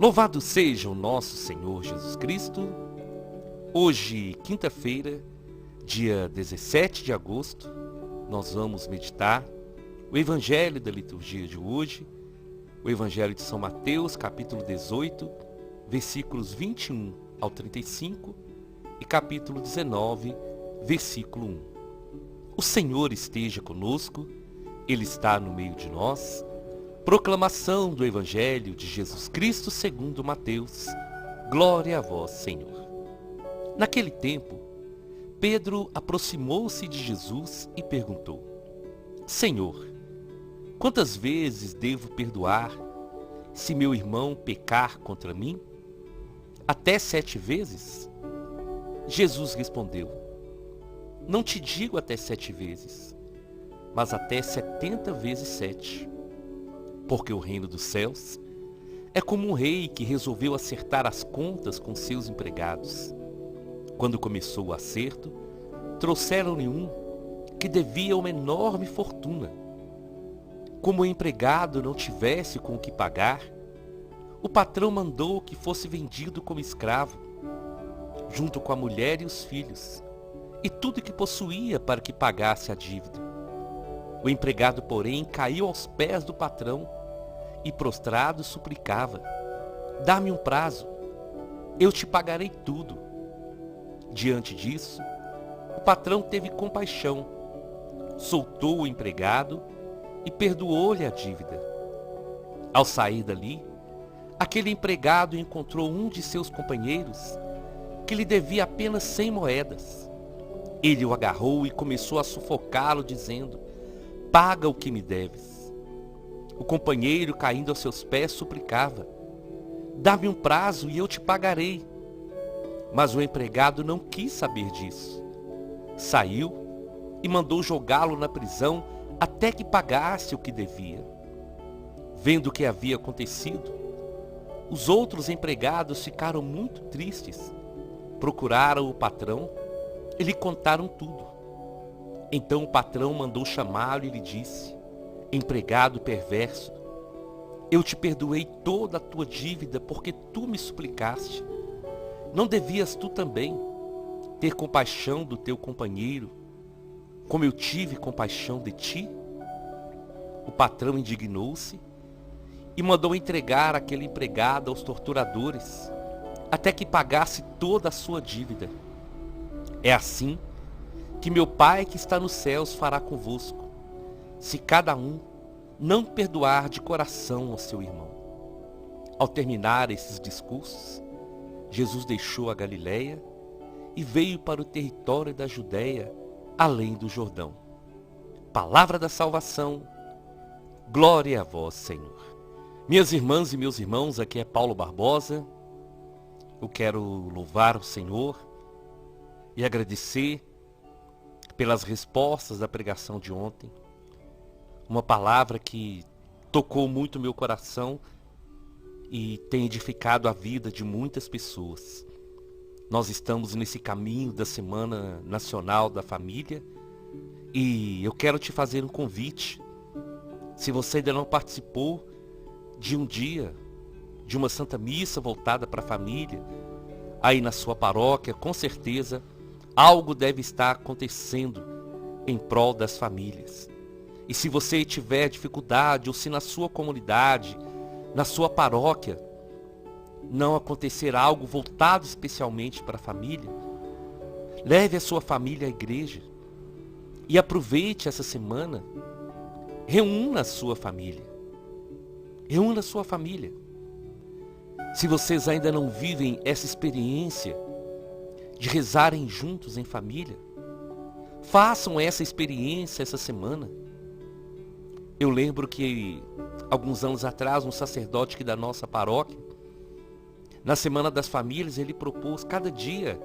Louvado seja o nosso Senhor Jesus Cristo. Hoje, quinta-feira, dia 17 de agosto, nós vamos meditar o Evangelho da liturgia de hoje, o Evangelho de São Mateus, capítulo 18, versículos 21 ao 35 e capítulo 19, versículo 1. O Senhor esteja conosco, Ele está no meio de nós. Proclamação do Evangelho de Jesus Cristo segundo Mateus. Glória a vós, Senhor. Naquele tempo, Pedro aproximou-se de Jesus e perguntou: Senhor, quantas vezes devo perdoar se meu irmão pecar contra mim? Até 7 vezes? Jesus respondeu: Não te digo até 7 vezes, mas até 70 vezes 7. Porque o reino dos céus é como um rei que resolveu acertar as contas com seus empregados. Quando começou o acerto, trouxeram-lhe um que devia uma enorme fortuna. Como o empregado não tivesse com o que pagar, o patrão mandou que fosse vendido como escravo, junto com a mulher e os filhos, e tudo que possuía para que pagasse a dívida. O empregado, porém, caiu aos pés do patrão e, prostrado, suplicava: Dá-me um prazo, eu te pagarei tudo. Diante disso, o patrão teve compaixão, soltou o empregado e perdoou-lhe a dívida. Ao sair dali, aquele empregado encontrou um de seus companheiros que lhe devia apenas 100 moedas. Ele o agarrou e começou a sufocá-lo, dizendo: Paga o que me deves. O companheiro, caindo aos seus pés, suplicava: Dá-me um prazo e eu te pagarei. Mas o empregado não quis saber disso. Saiu e mandou jogá-lo na prisão até que pagasse o que devia. Vendo o que havia acontecido, os outros empregados ficaram muito tristes. Procuraram o patrão e lhe contaram tudo. Então o patrão mandou chamá-lo e lhe disse: Empregado perverso, eu te perdoei toda a tua dívida porque tu me suplicaste. Não devias tu também ter compaixão do teu companheiro, como eu tive compaixão de ti? O patrão indignou-se e mandou entregar aquele empregado aos torturadores, até que pagasse toda a sua dívida. É assim que meu Pai que está nos céus fará convosco, se cada um não perdoar de coração ao seu irmão. Ao terminar esses discursos, Jesus deixou a Galileia e veio para o território da Judéia, além do Jordão. Palavra da salvação, glória a vós, Senhor. Minhas irmãs e meus irmãos, aqui é Paulo Barbosa. Eu quero louvar o Senhor e agradecer pelas respostas da pregação de ontem. Uma palavra que tocou muito meu coração e tem edificado a vida de muitas pessoas. Nós estamos nesse caminho da Semana Nacional da Família e eu quero te fazer um convite. Se você ainda não participou de um dia, de uma Santa Missa voltada para a família, aí na sua paróquia, com certeza, algo deve estar acontecendo em prol das famílias. E se você tiver dificuldade, ou se na sua comunidade, na sua paróquia, não acontecer algo voltado especialmente para a família, leve a sua família à igreja e aproveite essa semana, reúna a sua família. Reúna a sua família. Se vocês ainda não vivem essa experiência de rezarem juntos em família, façam essa experiência essa semana. Eu lembro que, alguns anos atrás, um sacerdote aqui da nossa paróquia, na Semana das Famílias, ele propôs, cada dia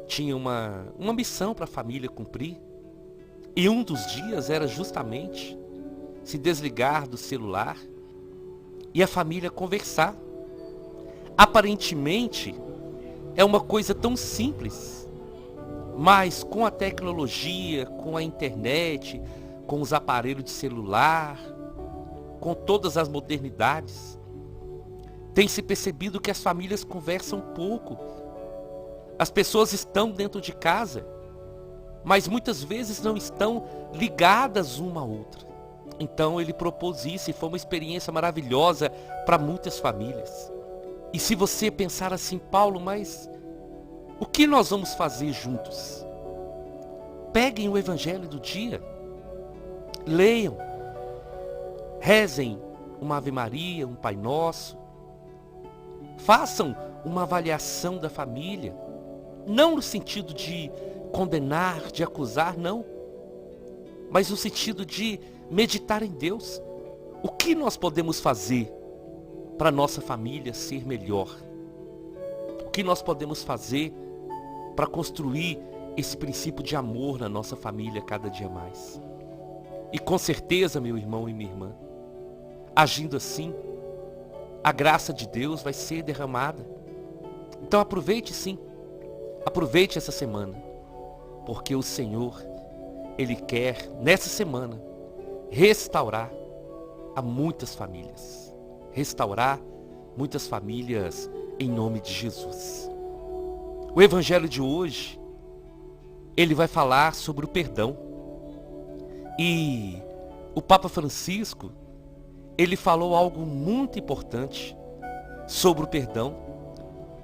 tinha uma missão para a família cumprir. E um dos dias era justamente se desligar do celular e a família conversar. Aparentemente, é uma coisa tão simples, mas com a tecnologia, com a internet, com os aparelhos de celular, com todas as modernidades, Tem se percebido que as famílias conversam pouco. As pessoas estão dentro de casa, mas muitas vezes não estão ligadas uma à outra. Então ele propôs isso e foi uma experiência maravilhosa para muitas famílias. E se você pensar assim, Paulo, mas o que nós vamos fazer juntos? Peguem o Evangelho do dia, leiam, rezem uma Ave Maria, um Pai Nosso, façam uma avaliação da família, não no sentido de condenar, de acusar, não, mas no sentido de meditar em Deus. O que nós podemos fazer para a nossa família ser melhor? O que nós podemos fazer para construir esse princípio de amor na nossa família cada dia mais? E com certeza, meu irmão e minha irmã, agindo assim, a graça de Deus vai ser derramada. Então aproveite sim, aproveite essa semana, porque o Senhor, Ele quer, nessa semana, restaurar a muitas famílias. Restaurar muitas famílias em nome de Jesus. O Evangelho de hoje, ele vai falar sobre o perdão. E o Papa Francisco, ele falou algo muito importante sobre o perdão.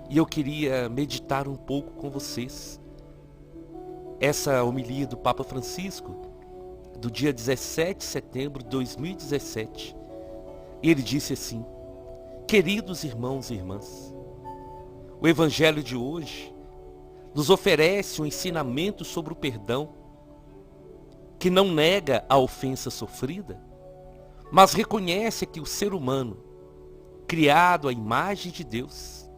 E eu queria meditar um pouco com vocês. Essa homilia do Papa Francisco, do dia 17 de setembro de 2017. E ele disse assim: queridos irmãos e irmãs, o Evangelho de hoje nos oferece um ensinamento sobre o perdão, que não nega a ofensa sofrida, mas reconhece que o ser humano, criado à imagem de Deus,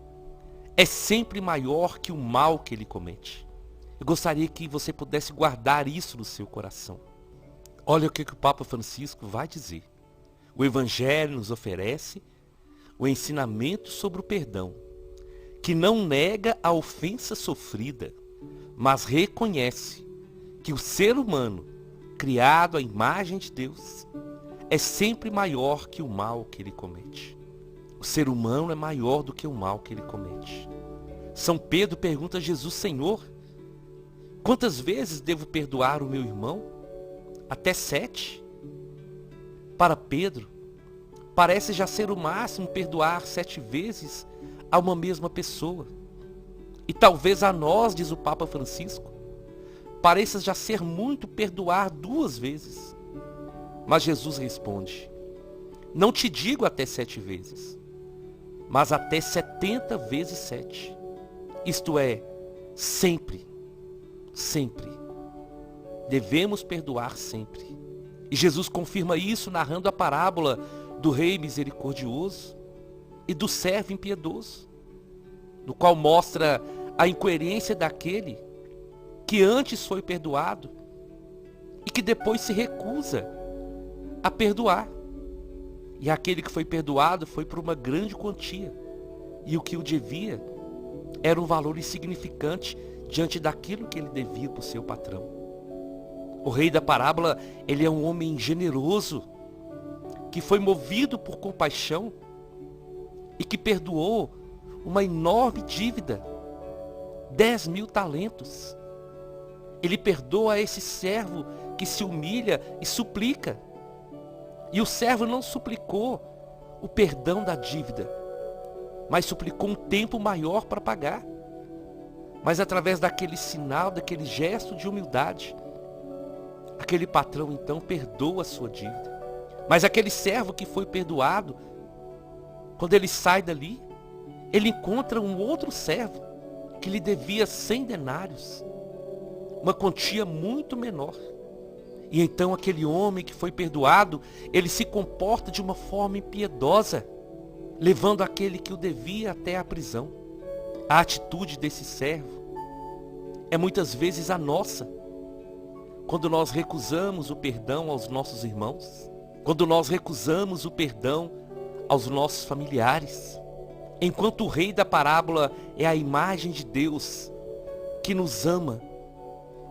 é sempre maior que o mal que ele comete. Eu gostaria que você pudesse guardar isso no seu coração. Olha o que o Papa Francisco vai dizer. O Evangelho nos oferece o ensinamento sobre o perdão, que não nega a ofensa sofrida, mas reconhece que o ser humano, criado à imagem de Deus, é sempre maior que o mal que ele comete. O ser humano é maior do que o mal que ele comete. São Pedro pergunta a Jesus: Senhor, quantas vezes devo perdoar o meu irmão? Até 7? Para Pedro, parece já ser o máximo perdoar 7 vezes a uma mesma pessoa. E talvez a nós, diz o Papa Francisco, pareça já ser muito perdoar 2 vezes. Mas Jesus responde: não te digo até 7 vezes, mas até 70 vezes 7. Isto é, sempre, sempre. Devemos perdoar sempre. E Jesus confirma isso narrando a parábola do rei misericordioso e do servo impiedoso, no qual mostra a incoerência daquele que antes foi perdoado e que depois se recusa a perdoar. E aquele que foi perdoado foi por uma grande quantia, e o que o devia era um valor insignificante diante daquilo que ele devia para o seu patrão. O rei da parábola, ele é um homem generoso, que foi movido por compaixão e que perdoou uma enorme dívida, 10.000 talentos. Ele perdoa esse servo que se humilha e suplica. E o servo não suplicou o perdão da dívida, mas suplicou um tempo maior para pagar. Mas através daquele sinal, daquele gesto de humildade, aquele patrão então perdoa a sua dívida. Mas aquele servo que foi perdoado, quando ele sai dali, ele encontra um outro servo que lhe devia 100 denários, uma quantia muito menor. E então aquele homem que foi perdoado, ele se comporta de uma forma impiedosa, levando aquele que o devia até a prisão. A atitude desse servo é muitas vezes a nossa, quando nós recusamos o perdão aos nossos irmãos, quando nós recusamos o perdão aos nossos familiares. Enquanto o rei da parábola é a imagem de Deus, que nos ama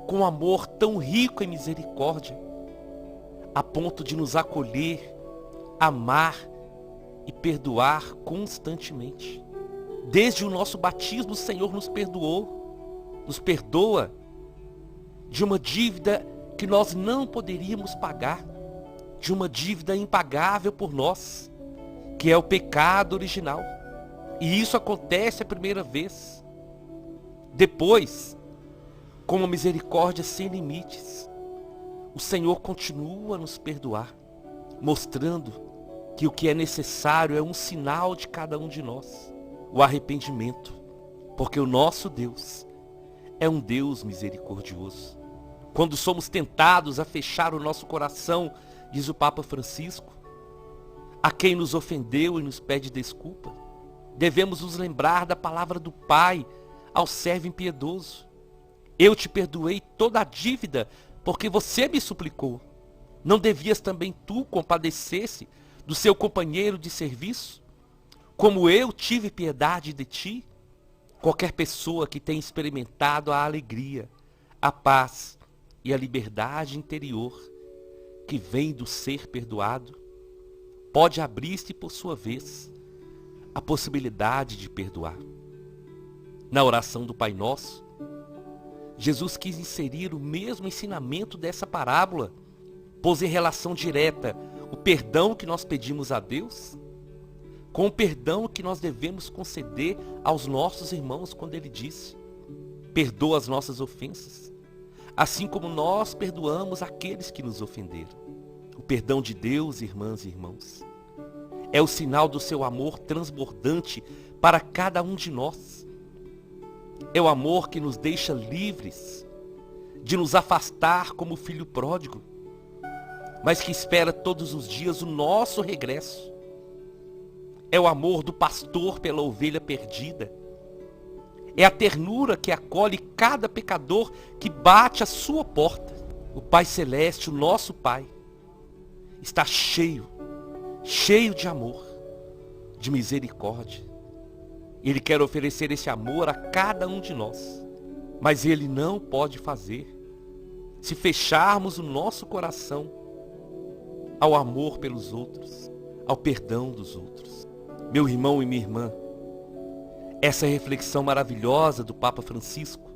com um amor tão rico em misericórdia, a ponto de nos acolher, amar e perdoar constantemente. Desde o nosso batismo, o Senhor nos perdoou, nos perdoa de uma dívida que nós não poderíamos pagar, de uma dívida impagável por nós, que é o pecado original. E isso acontece a primeira vez. Depois, com uma misericórdia sem limites, o Senhor continua a nos perdoar, mostrando que o que é necessário é um sinal de cada um de nós, o arrependimento, porque o nosso Deus é um Deus misericordioso. Quando somos tentados a fechar o nosso coração, diz o Papa Francisco, a quem nos ofendeu e nos pede desculpa, devemos nos lembrar da palavra do Pai ao servo impiedoso. Eu te perdoei toda a dívida, porque você me suplicou. Não devias também tu compadecer-se do seu companheiro de serviço? Como eu tive piedade de ti? Qualquer pessoa que tenha experimentado a alegria, a paz e a liberdade interior que vem do ser perdoado, pode abrir-se por sua vez a possibilidade de perdoar. Na oração do Pai Nosso, Jesus quis inserir o mesmo ensinamento dessa parábola, pôs em relação direta o perdão que nós pedimos a Deus com o perdão que nós devemos conceder aos nossos irmãos, quando ele disse: perdoa as nossas ofensas, assim como nós perdoamos aqueles que nos ofenderam. O perdão de Deus, irmãs e irmãos, é o sinal do seu amor transbordante para cada um de nós. É o amor que nos deixa livres de nos afastar como o filho pródigo, mas que espera todos os dias o nosso regresso. É o amor do pastor pela ovelha perdida. É a ternura que acolhe cada pecador que bate à sua porta. O Pai Celeste, o nosso Pai, está cheio de amor, de misericórdia. Ele quer oferecer esse amor a cada um de nós, mas Ele não pode fazer se fecharmos o nosso coração ao amor pelos outros, ao perdão dos outros. Meu irmão e minha irmã, essa reflexão maravilhosa do Papa Francisco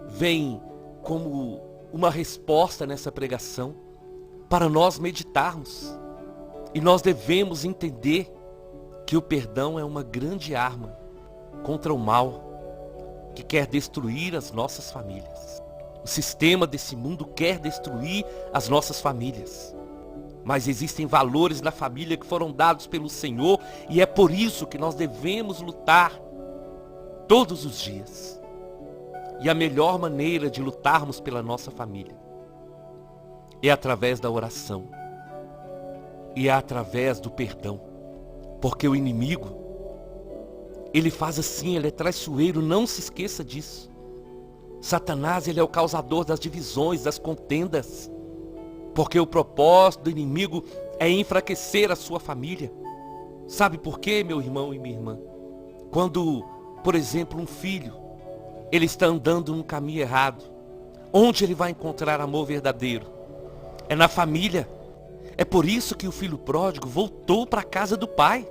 vem como uma resposta nessa pregação para nós meditarmos. E nós devemos entender que o perdão é uma grande arma contra o mal que quer destruir as nossas famílias. O sistema desse mundo quer destruir as nossas famílias. Mas existem valores na família que foram dados pelo Senhor, e é por isso que nós devemos lutar todos os dias. E a melhor maneira de lutarmos pela nossa família é através da oração. E é através do perdão. Porque o inimigo, ele faz assim, ele é traiçoeiro, não se esqueça disso. Satanás, ele é o causador das divisões, das contendas. Porque o propósito do inimigo é enfraquecer a sua família. Sabe por quê, meu irmão e minha irmã? Quando, por exemplo, um filho, ele está andando num caminho errado, onde ele vai encontrar amor verdadeiro? É na família. É por isso que o filho pródigo voltou para a casa do pai.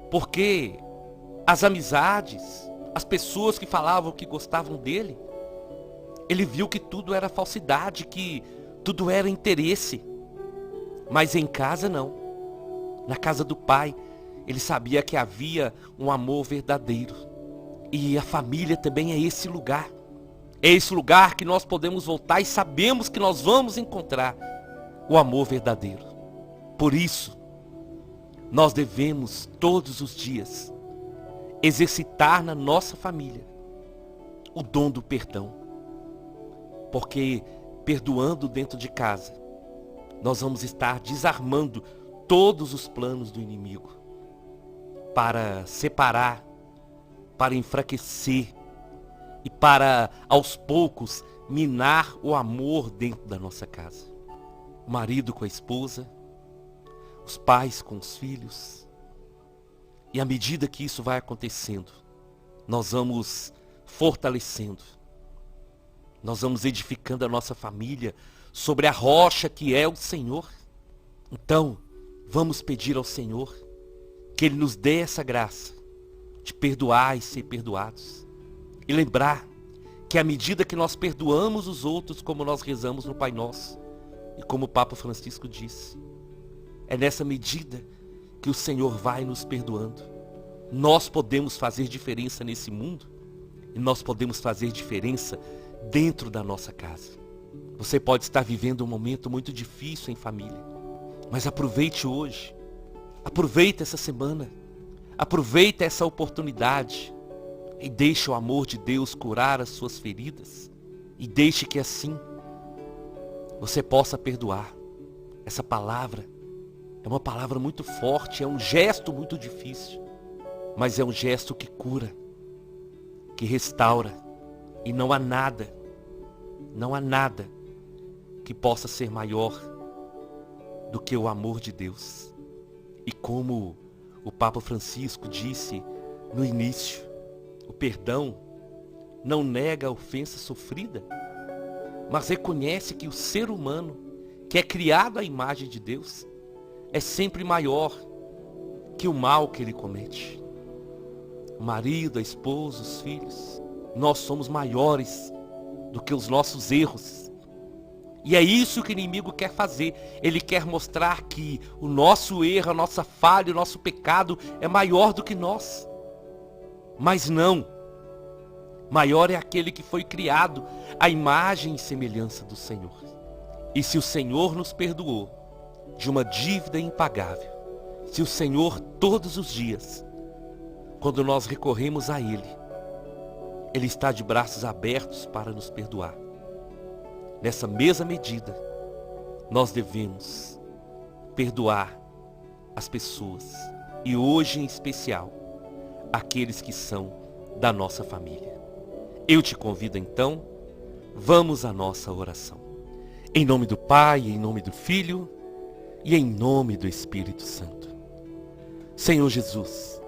Porque as amizades, as pessoas que falavam que gostavam dele, ele viu que tudo era falsidade, que tudo era interesse. Mas em casa não. Na casa do pai, ele sabia que havia um amor verdadeiro. E a família também é esse lugar. É esse lugar que nós podemos voltar e sabemos que nós vamos encontrar o amor verdadeiro. Por isso, nós devemos todos os dias exercitar na nossa família o dom do perdão. Porque perdoando dentro de casa, nós vamos estar desarmando todos os planos do inimigo para separar, para enfraquecer e para, aos poucos, minar o amor dentro da nossa casa. O marido com a esposa, os pais com os filhos. E à medida que isso vai acontecendo, nós vamos fortalecendo. Nós vamos edificando a nossa família sobre a rocha que é o Senhor. Então, vamos pedir ao Senhor Que Ele nos dê essa graça de perdoar e ser perdoados. E lembrar que à medida que nós perdoamos os outros, como nós rezamos no Pai Nosso, e como o Papa Francisco disse, é nessa medida que o Senhor vai nos perdoando. Nós podemos fazer diferença nesse mundo e nós podemos fazer diferença dentro da nossa casa. Você pode estar vivendo um momento muito difícil em família, mas aproveite hoje, aproveite essa semana, aproveite essa oportunidade e deixe o amor de Deus curar as suas feridas e deixe que assim você possa perdoar. Essa palavra é uma palavra muito forte, é um gesto muito difícil, mas é um gesto que cura, que restaura, e não há nada que possa ser maior do que o amor de Deus. E como o Papa Francisco disse no início, o perdão não nega a ofensa sofrida, mas reconhece que o ser humano, que é criado à imagem de Deus, é sempre maior que o mal que ele comete. O marido, a esposa, os filhos, nós somos maiores do que os nossos erros. E é isso que o inimigo quer fazer. Ele quer mostrar que o nosso erro, a nossa falha, o nosso pecado é maior do que nós. Mas não. Maior é aquele que foi criado à imagem e semelhança do Senhor. E se o Senhor nos perdoou de uma dívida impagável, se o Senhor todos os dias, quando nós recorremos a Ele, Ele está de braços abertos para nos perdoar. Nessa mesma medida, nós devemos perdoar as pessoas, e hoje em especial, aqueles que são da nossa família. Eu te convido então, vamos à nossa oração. Em nome do Pai, em nome do Filho e em nome do Espírito Santo. Senhor Jesus,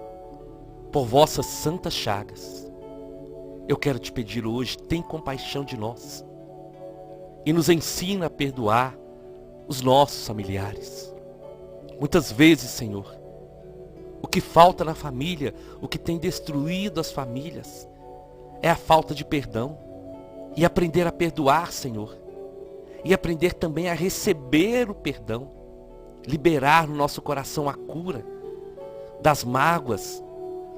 por vossas santas chagas, eu quero te pedir hoje, tem compaixão de nós e nos ensina a perdoar os nossos familiares. Muitas vezes, Senhor, o que falta na família, o que tem destruído as famílias, é a falta de perdão. E aprender a perdoar, Senhor, e aprender também a receber o perdão, liberar no nosso coração a cura das mágoas,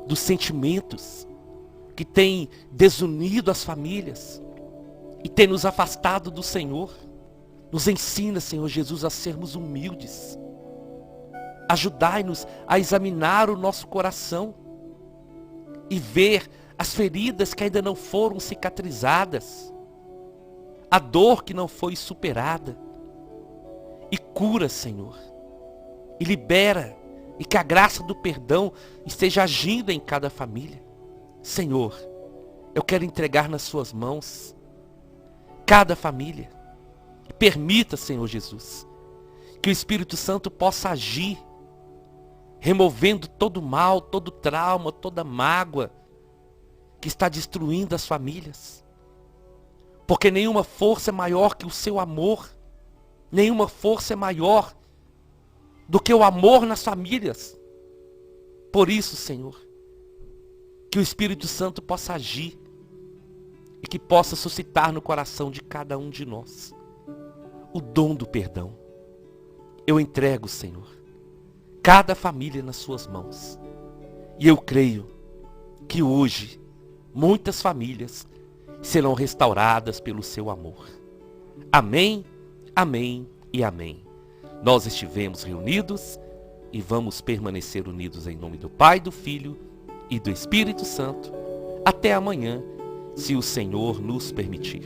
dos sentimentos que têm desunido as famílias e têm nos afastado do Senhor. Nos ensina, Senhor Jesus, a sermos humildes. Ajudai-nos a examinar o nosso coração e ver as feridas que ainda não foram cicatrizadas, a dor que não foi superada. E cura, Senhor, e libera, e que a graça do perdão esteja agindo em cada família. Senhor, eu quero entregar nas suas mãos cada família. E permita, Senhor Jesus, que o Espírito Santo possa agir, removendo todo o mal, todo o trauma, toda a mágoa que está destruindo as famílias. Porque nenhuma força é maior que o seu amor. Nenhuma força é maior do que o amor nas famílias. Por isso, Senhor, que o Espírito Santo possa agir e que possa suscitar no coração de cada um de nós o dom do perdão. Eu entrego, Senhor, cada família nas suas mãos. E eu creio que hoje muitas famílias serão restauradas pelo seu amor. Amém, amém e amém. Nós estivemos reunidos e vamos permanecer unidos em nome do Pai, do Filho e do Espírito Santo. Até amanhã, se o Senhor nos permitir.